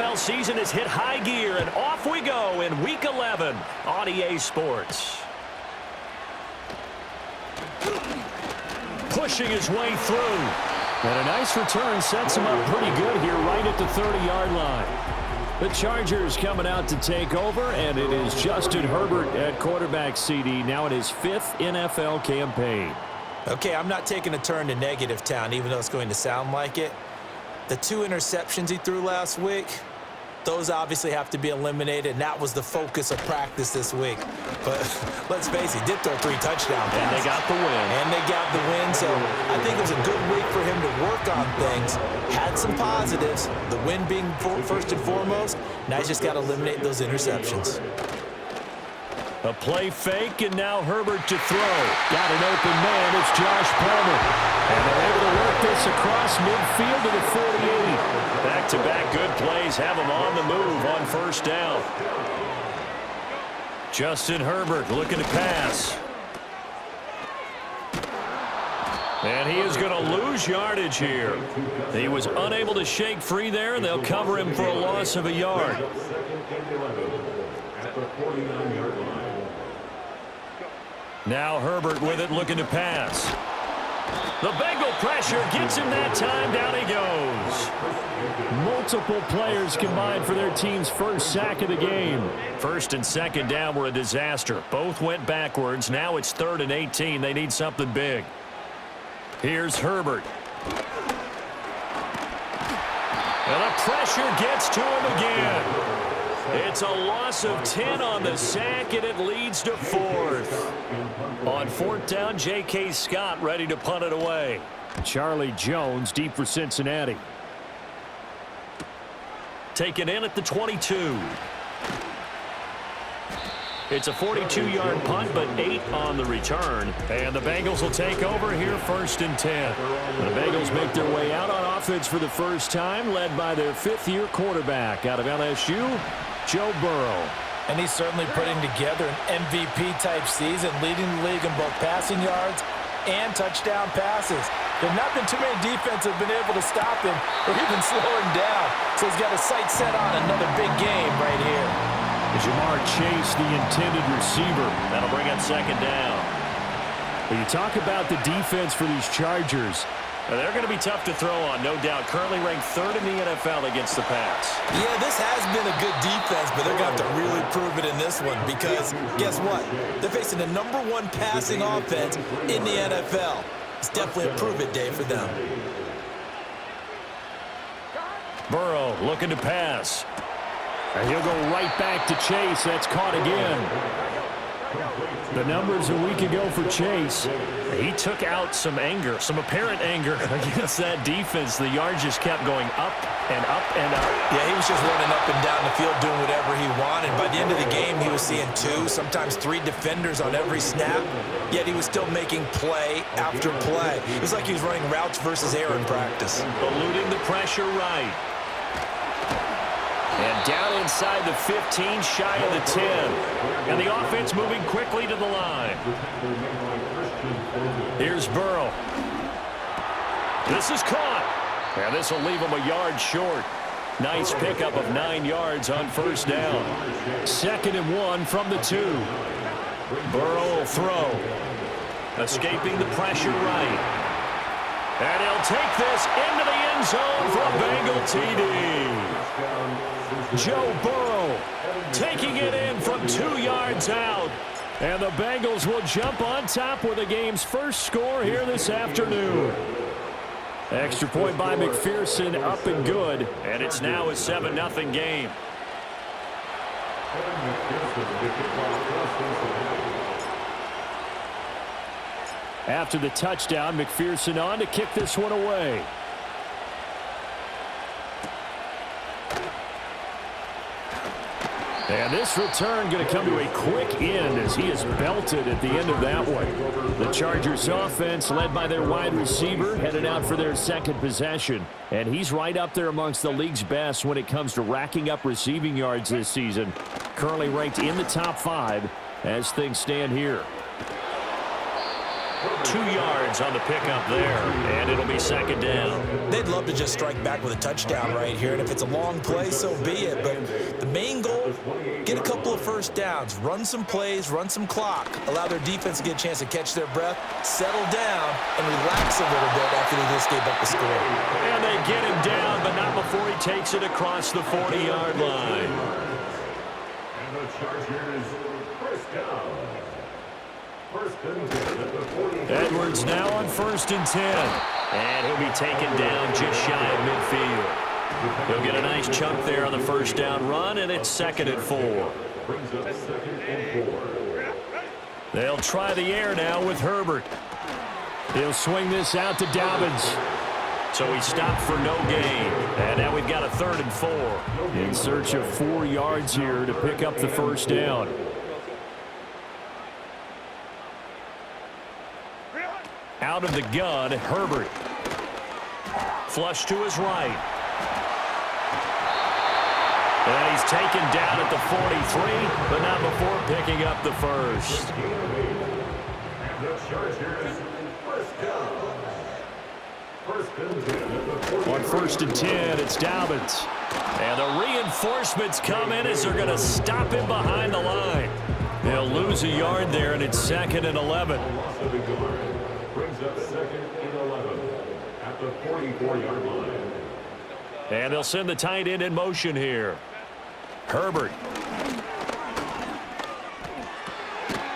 NFL season has hit high gear, and off we go in Week 11 on EA Sports. Pushing his way through. And a nice return sets him up pretty good here right at the 30-yard line. The Chargers coming out to take over, and it is Justin Herbert at quarterback CD, now in his 5th NFL campaign. Okay, I'm not taking a turn to negative town, even though it's going to sound like it. The 2 interceptions he threw last week, those obviously have to be eliminated, and that was the focus of practice this week. But let's face it, he did throw 3 touchdown passes. And they got the win. So I think it was a good week for him to work on things. Had some positives, the win being first and foremost. Now he's just got to eliminate those interceptions. A play fake, and now Herbert to throw. Got an open man. It's Josh Palmer. And they're able to work this across midfield to the 48. Back-to-back good plays have him on the move on first down. Justin Herbert looking to pass. And he is going to lose yardage here. He was unable to shake free there, and they'll cover him for a loss of a yard. Now Herbert with it, looking to pass. The Bengal pressure gets him that time. Down he goes. Multiple players combined for their team's first sack of the game. First and second down were a disaster. Both went backwards. Now it's 3rd and 18. They need something big. Here's Herbert. And the pressure gets to him again. It's a loss of 10 on the sack, and it leads to 4th. On 4th down, J.K. Scott ready to punt it away. Charlie Jones deep for Cincinnati. Taken in at the 22. It's a 42-yard punt, but 8 on the return. And the Bengals will take over here 1st and 10. The Bengals make their way out on offense for the first time, led by their 5th-year quarterback out of LSU, Joe Burrow. And he's certainly putting together an MVP-type season, leading the league in both passing yards and touchdown passes. There's not been too many defenses have been able to stop him or even slow him down. So he's got his sights set on another big game right here. Jamar Chase, the intended receiver. That'll bring up 2nd down. When you talk about the defense for these Chargers, they're going to be tough to throw on, no doubt. Currently ranked 3rd in the NFL against the pass. Yeah, this has been a good defense, but they're going to have to really prove it in this one because guess what? They're facing the #1 passing offense in the NFL. It's definitely a prove-it day for them. Burrow looking to pass. And he'll go right back to Chase. That's caught again. The numbers a week ago for Chase. He took out some anger, some apparent anger against that defense. The yards just kept going up and up and up. Yeah, he was just running up and down the field doing whatever he wanted. By the end of the game, he was seeing 2, sometimes 3 defenders on every snap, yet he was still making play after play. It was like he was running routes versus air in practice. Eluding the pressure right. And down inside the 15, shy of the 10. And the offense moving quickly to the line. Here's Burrow. This is caught. And this will leave him a yard short. Nice pickup of 9 yards on first down. 2nd and 1 from the 2. Burrow will throw. Escaping the pressure right. And he'll take this into the end zone for a Bengal TD. Joe Burrow taking it in from 2 yards out. And the Bengals will jump on top with the game's first score here this afternoon. Extra point by McPherson, up and good. And it's now a 7-0 game. After the touchdown, McPherson on to kick this one away. And this return going to come to a quick end as he is belted at the end of that one. The Chargers offense led by their wide receiver headed out for their 2nd possession. And he's right up there amongst the league's best when it comes to racking up receiving yards this season. Currently ranked in the top 5 as things stand here. 2 yards on the pickup there, and it'll be second down. They'd love to just strike back with a touchdown right here, and if it's a long play, so be it. But the main goal, get a couple of first downs, run some plays, run some clock, allow their defense to get a chance to catch their breath, settle down, and relax a little bit after they just gave up the score. And they get him down, but not before he takes it across the 40-yard line. And the Chargers first down. First and 10 at the 40. Edwards now on 1st and 10. And he'll be taken down just shy of midfield. He'll get a nice chunk there on the first down run, and it's 2nd and 4. Brings up 2nd and 4. They'll try the air now with Herbert. He'll swing this out to Dobbins. So he stopped for no gain. And now we've got a 3rd and 4. In search of 4 yards here to pick up the first down. Out of the gun, Herbert. Flush to his right. And he's taken down at the 43, but not before picking up the first. And the Chargers first down. First and 10 at the 40. On 1st and 10, it's Dobbins. And the reinforcements come in as they're going to stop him behind the line. They'll lose a yard there, and it's 2nd and 11. Loss of a yard. Brings up 2nd and 11 at the 44-yard line. And they'll send the tight end in motion here. Herbert.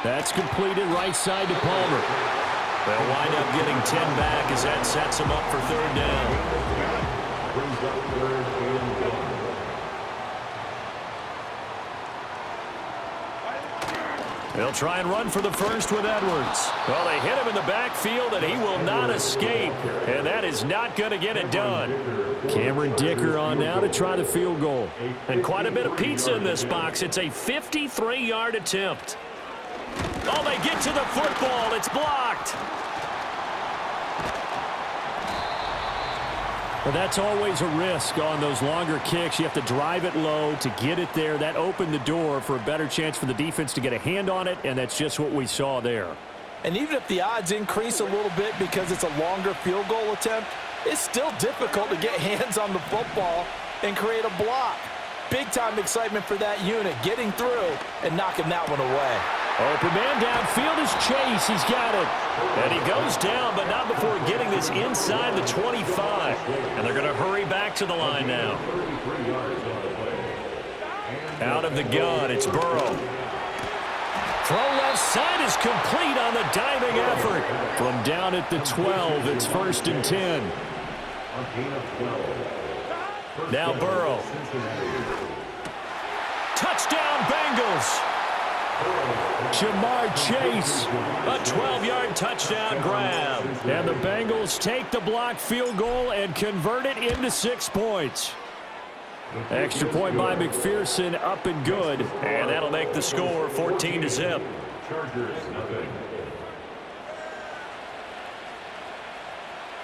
That's completed right side to Palmer. They'll wind up getting 10 back as that sets them up for 3rd down. Brings up 3rd and 1. They'll try and run for the first with Edwards. Well, they hit him in the backfield, and he will not escape. And that is not going to get it done. Cameron Dicker on now to try the field goal. And quite a bit of pizza in this box. It's a 53-yard attempt. Oh, they get to the football. It's blocked. Well, that's always a risk on those longer kicks. You have to drive it low to get it there. That opened the door for a better chance for the defense to get a hand on it, and that's just what we saw there. And even if the odds increase a little bit because it's a longer field goal attempt, it's still difficult to get hands on the football and create a block. Big-time excitement for that unit, getting through and knocking that one away. Open man downfield is Chase. He's got it. And he goes down, but not before getting this inside the 25. And they're going to hurry back to the line now. Out of the gun, it's Burrow. Throw left side is complete on the diving effort. From down at the 12, it's 1st and 10. Now Burrow. Touchdown, Bengals. Jamar Chase, a 12-yard touchdown grab. And the Bengals take the blocked field goal and convert it into 6 points. Extra point by McPherson, up and good. And that'll make the score 14-0. Chargers, nothing.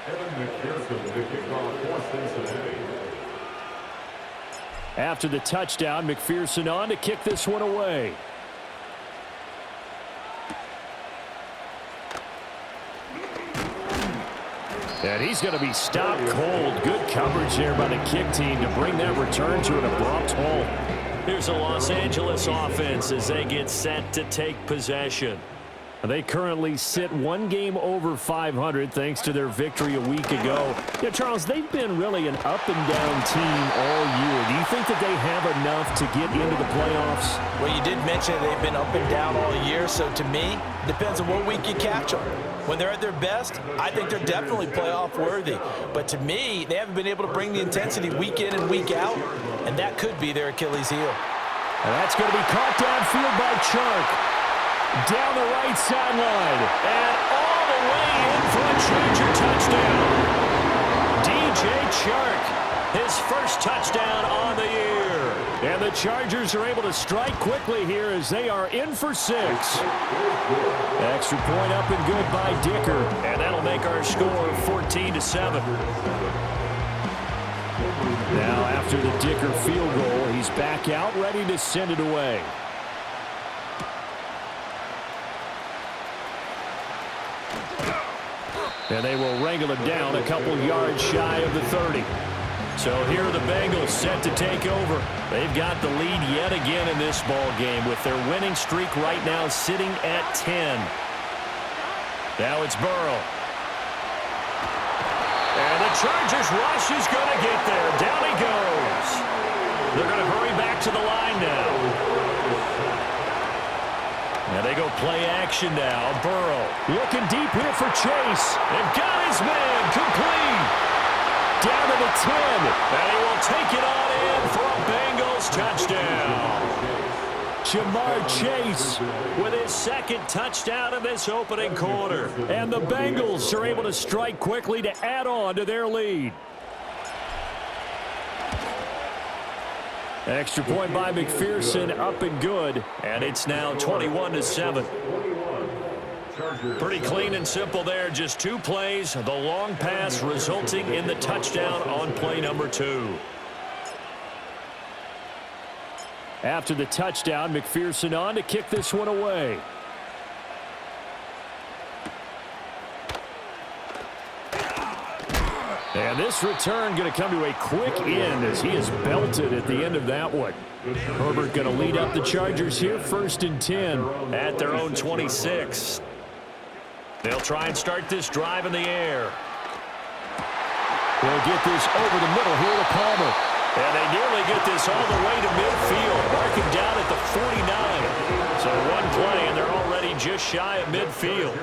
Evan McPherson, the kickoff for Cincinnati. After the touchdown, McPherson on to kick this one away. And he's going to be stopped cold. Good coverage there by the kick team to bring that return to an abrupt halt. Here's the Los Angeles offense as they get set to take possession. They currently sit 1 game over 500 thanks to their victory a week ago. Yeah, Charles, they've been really an up-and-down team all year. Do you think that they have enough to get into the playoffs? Well, you did mention they've been up and down all year, so to me, it depends on what week you catch them. When they're at their best, I think they're definitely playoff worthy. But to me, they haven't been able to bring the intensity week in and week out, and that could be their Achilles heel. And that's going to be caught downfield by Chark. Down the right sideline. And all the way in for a Charger touchdown. DJ Chark, his first touchdown on the year. And the Chargers are able to strike quickly here as they are in for 6. Extra point up and good by Dicker. And that'll make our score 14-7. Now after the Dicker field goal, he's back out ready to send it away. And they will wrangle him down a couple yards shy of the 30. So here are the Bengals set to take over. They've got the lead yet again in this ball game with their winning streak right now sitting at 10. Now it's Burrow. And the Chargers rush is going to get there. Down he goes. They're going to hurry back to the line now. And they go play action now. Burrow looking deep here for Chase. They've got his man complete. Down to the 10. And he will take it on in for a Bengals touchdown. Jamar Chase with his second touchdown in this opening quarter. And the Bengals are able to strike quickly to add on to their lead. Extra point by McPherson, up and good. And it's now 21-7. Pretty clean and simple there. Just 2 plays. The long pass resulting in the touchdown on play number 2. After the touchdown, McPherson on to kick this one away. And this return going to come to a quick end as he is belted at the end of that one. Herbert going to lead up the Chargers here, 1st and 10 at their own 26. They'll try and start this drive in the air. They'll get this over the middle here to Palmer. And they nearly get this all the way to midfield, marking down at the 49. So 1 play, and they're already just shy of midfield.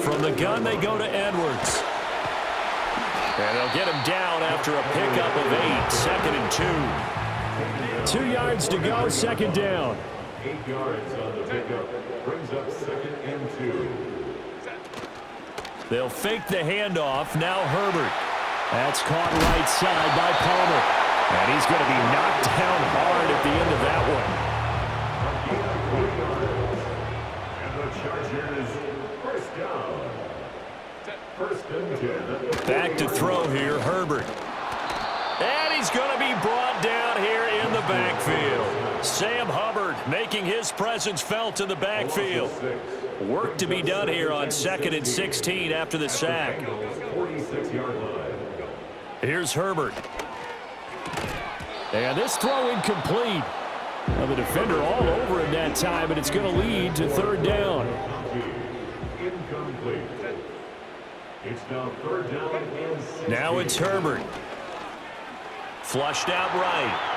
From the gun, they go to Edwards. And they'll get him down after a pickup of 8, 2nd and 2. 2 yards to go, 2nd down. 8 yards on the pickup, brings up 2nd and 2. They'll fake the handoff. Now Herbert. That's caught right side by Palmer. And he's going to be knocked down hard at the end of that one. And the Chargers, 1st down. 1st and 10. Back to throw here, Herbert. And he's going to be brought down here in the backfield. Sam Hubbard making his presence felt in the backfield. Work to be done here on 2nd and 16 after the sack. Here's Herbert. And this throw incomplete. Well, the defender all over him that time, and it's going to lead to 3rd down. Incomplete. It's now 3rd down and 6. Now it's Herbert. Flushed out right.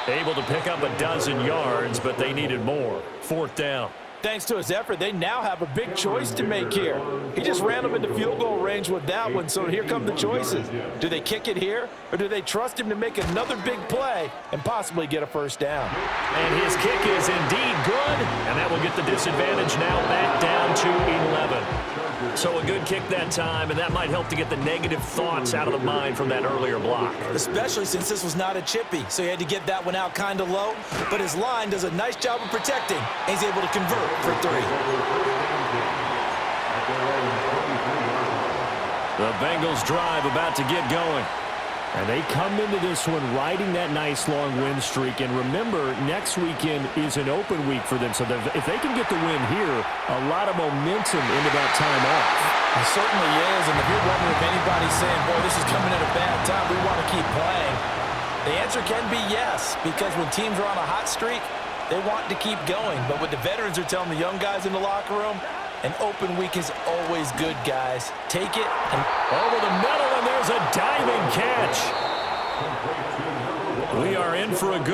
Able to pick up a dozen yards, but they needed more. 4th down. Thanks to his effort, they now have a big choice to make here. He just ran them into field goal range with that one, so here come the choices. Do they kick it here, or do they trust him to make another big play and possibly get a 1st down? And his kick is indeed good, and that will get the disadvantage now back down to 11. So a good kick that time, and that might help to get the negative thoughts out of the mind from that earlier block. Especially since this was not a chippy, so he had to get that one out kind of low. But his line does a nice job of protecting, and he's able to convert for 3. The Bengals drive about to get going. And they come into this one riding that nice long win streak. And remember, next weekend is an open week for them. So if they can get the win here, a lot of momentum into that time off. It certainly is. And if you're wondering if anybody's saying, boy, this is coming at a bad time, we want to keep playing, the answer can be yes. Because when teams are on a hot streak, they want to keep going. But what the veterans are telling the young guys in the locker room, an open week is always good, guys. Take it. And over the middle, and there's a diving catch. We are in for a good